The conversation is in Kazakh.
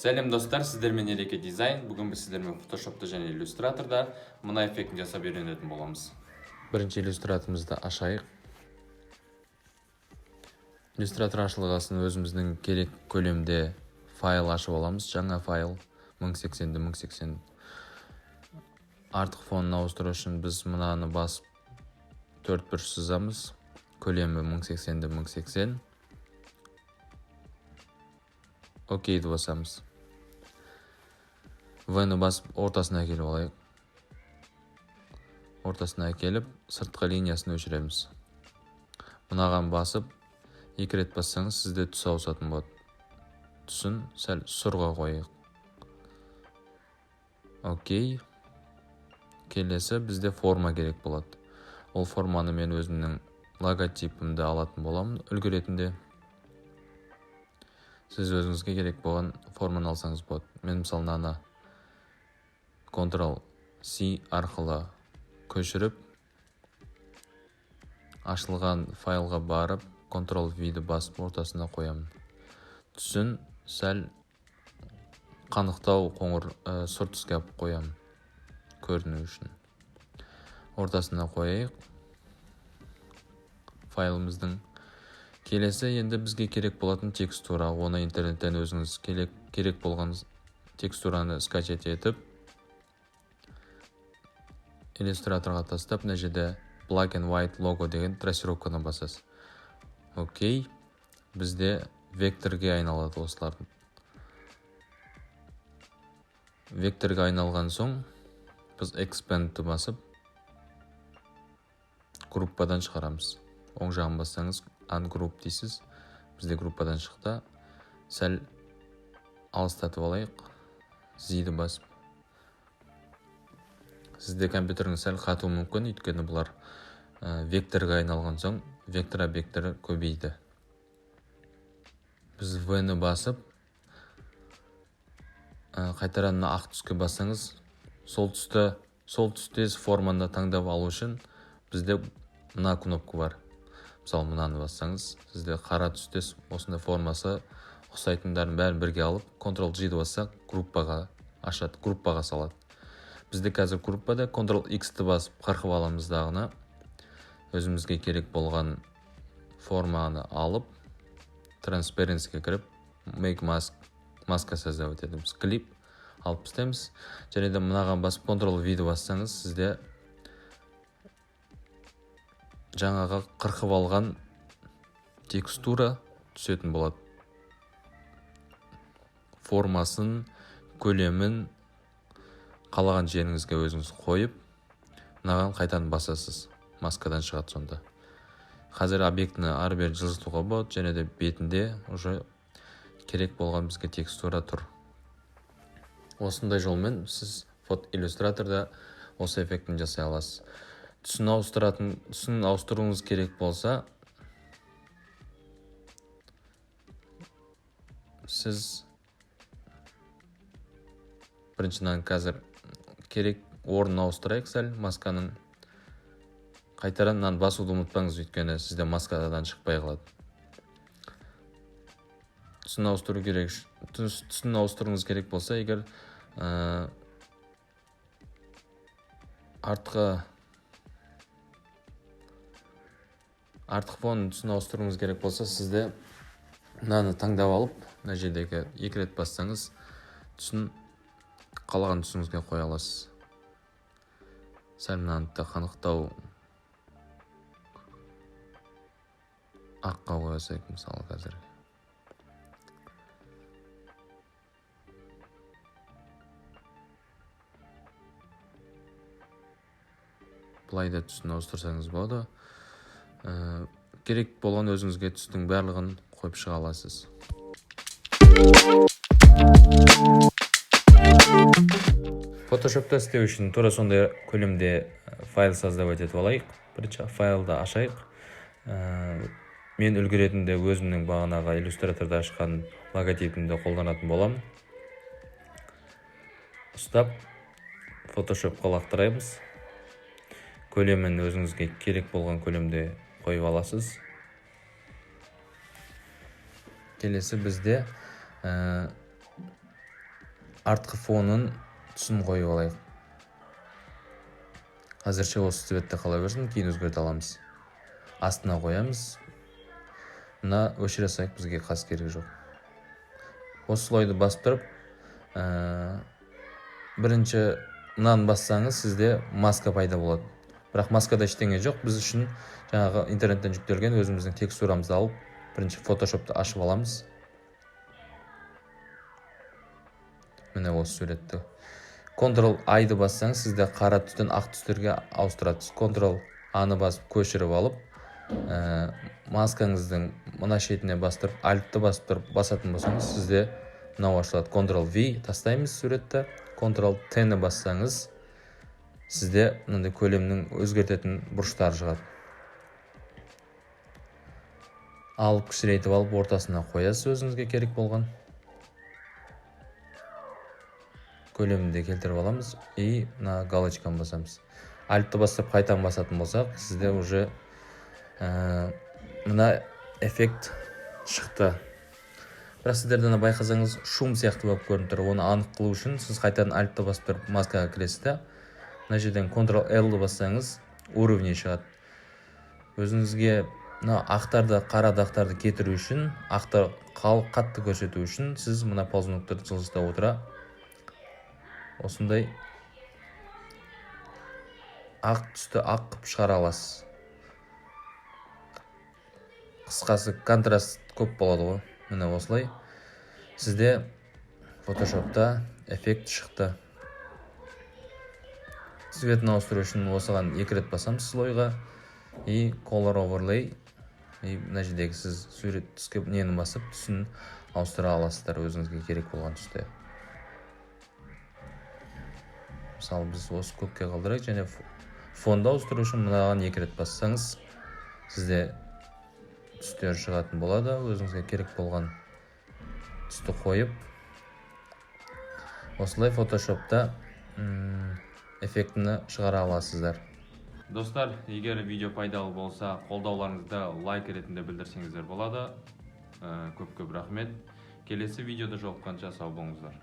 Сәлем достар, сіздермен Ереке дизайн. Бүгін біз сіздермен Photoshop'та және иллюстраторда мына эффектін жасап үйренетін боламыз. Бірінші иллюстраторымызды ашайық. Иллюстратор ашылғасын өзіміздің керек көлемде файл ашып аламыз. Жаңа файл 1080-ді 1080. Артық фонын ауыстыру үшін біз мынаны басып 4 бір сызамыз. Көлемі 1080-ді 1080. Окейді басамыз. V-ні басып ортасына әкеліп алайық. Ортасына әкеліп, сыртқы линиясын өшіреміз. Мынаған басып, 2 рет бассаңыз, сізде түс ауысатын болады. Түсін сәл сұрға қойық. Окей. Келесі бізде форма керек болады. Ол форманы мен өзімнің логотипімді алатын боламын үлгі ретінде. Сіз өзіңізге керек болған форманы алсаңыз болады. Мен мысалы мынаны Ctrl-C арқылы көшіріп, ашылған файлға барып, Ctrl-V-ді басып ортасына қоямын. Түсін сәл қанықтау қоңыр сұр түске алып қоямын көріну үшін. Ортасына қойайық файлымыздың. Келесі енді бізге керек болатын текстура. Оны интернеттен өзіңіз керек болған текстураны скачать етіп, иллюстраторға тастап, мына жерде black and white logo деген трассировканы басасыз. Окей. Бізде векторге айналады осылардың. Векторге айналған соң, біз expand'ті басып, группадан шығарамыз. Оң жағын бассаңыз, ungroup дейсіз. Бізде группадан шықты. Сәл алыстатып алайық. Z-ді басып. Сізде компьютеріңіз сәл қатуы мүмкін, өйткені бұлар векторға айналған соң, вектор объекттері көбейді. Біз V-ні басып, қайтадан ақ түске бассаңыз, сол түсте форманы таңдап алу үшін бізде мына кнопка бар. Мысалы, мынаны бассаңыз, сізде қара түстес осында формасы ұқсайтындарын бәрін бірге алып, Ctrl-G-ді бассақ, группаға ашады, группаға салады. Бізде қазір группада Ctrl-X-ті басып қырқып аламыз дағына. Өзімізге керек болған форманы алып, Transparency-ге кіріп, Make маска создавать етеміз. Клип алып істеміз. Және де мынаған басып Ctrl-V-ді бассаңыз, сізде жаңаға қырқып алған текстура түсетін болады. Формасын, көлемін қалаған жеріңізге өзіңіз қойып, мынаған қайтадан басасыз. Маскадан шығады сонда. Қазір объектіні ары-бері жылжытуға болады, және де бетінде уже керек болған бізге текстура тұр. Осындай жолмен сіз иллюстраторда осы эффектін жасай аласыз. Түсін ауыстыруыңыз керек болса, сіз біріншіден қазір керек орнын ауыстырайық сәл масканың. Қайтадан басуды ұмытпаңыз, өйткені сізде маскадан шықпай қалады. Түсін ауыстыруыңыз керек болса, егер артық фонын түсін ауыстыруыңыз керек болса, сізде мынаны таңдап алып, мына жердегі 2 рет бассаңыз, түсін қалаған түсіңізге қоя аласыз. Сәл мынаны да қанықтау аққа қойсақ, мысалы қазір. Бұлай да түсін ауыстырсаңыз болады. Керек болған өзіңізге түстің барлығын қойып шыға аласыз. Photoshop'та істеу үшін тура сондай көлемде файл создавать етіп алайық. Бірінші файлды ашайық. Мен үлгі ретінде өзімнің бағанағы иллюстраторда ашқан логотипімді қолданатын боламын. Ұстап, Photoshop'қа лақтыраймыз. Көлемін өзіңізге керек болған көлемде қойып аласыз. Келесі бізде артқы фонын түсін қойып алайық. Әзірше осы цветті қала берсін, кейін өзгерте аламыз. Астына қоямыз. Мына өшіре сайық, бізге қас керегі жоқ. Осы слойды басып тұрып, бірінші мынаны бассаңыз, сізде маска пайда болады. Бірақ маскада ештеңе жоқ. Біз үшін жаңағы интернеттен жүктелген өзіміздің текстурамызды алып, бірінші фотошопты ашып аламыз. Міне осы суретті. Ctrl-I-ды бассаңыз, сізде қара түстен ақ түстерге ауыстырады. Ctrl-A-ны басып көшіріп алып, маскаңыздың мына шетіне бастырып, Alt-ты басып тұрып басатын болсаңыз, сізде мынау ашылады. Ctrl-V тастаймыз суретті. Ctrl-T-ні бассаңыз, сізде мынандай көлемнің өзгертетін бұрыштар шығады. Алып кішірейтіп алып, ортасына қоясыз өзіңізге керек болған. Көлемінде келтіріп аламыз и мына галочканы басамыз. Alt-ты бастап қайтадан басатын болсақ, сізде уже мына эффект шықты. Бірақ сіздерден байқасаңыз, шум сияқты болып көрініп тұр. Оны анық қылу үшін сіз қайтадан Alt-ты басып тұрып маскаға кіресіз. Мына жерден Ctrl-L-ді бассаңыз, уровень шығады. Өзіңізге ақтарды, қара дақтарды кетіру үшін, ақтар қатты көрсету үшін, сіз мына ползунокты жылжыта отыра осындай ақ түсті ақ қып шығара аласыз. Қысқасы контраст көп болады ғой. Міне осылай. Сізде фотошопта эффект шықты. Цветін ауыстыру үшін осыған 2 рет басамыз слойға и color overlay. Мына жердегі сіз сурет түске нені басып, түсін ауыстыра аласыздар өзіңізге керек болған түсте. Мысалы, біз осы көкке қалдырайық, және фонды ауыстыру үшін мынаған 2 рет бассаңыз, сізде түстер шығатын болады. Өзіңізге керек болған түсті қойып, осылай фотошопта эффектіні шығара аласыздар. Достар, егер видео пайдалы болса, қолдауларыңызды лайк ретінде білдірсеңіздер болады. Көп рахмет. Келесі видеода жолыққанша сау болыңыздар.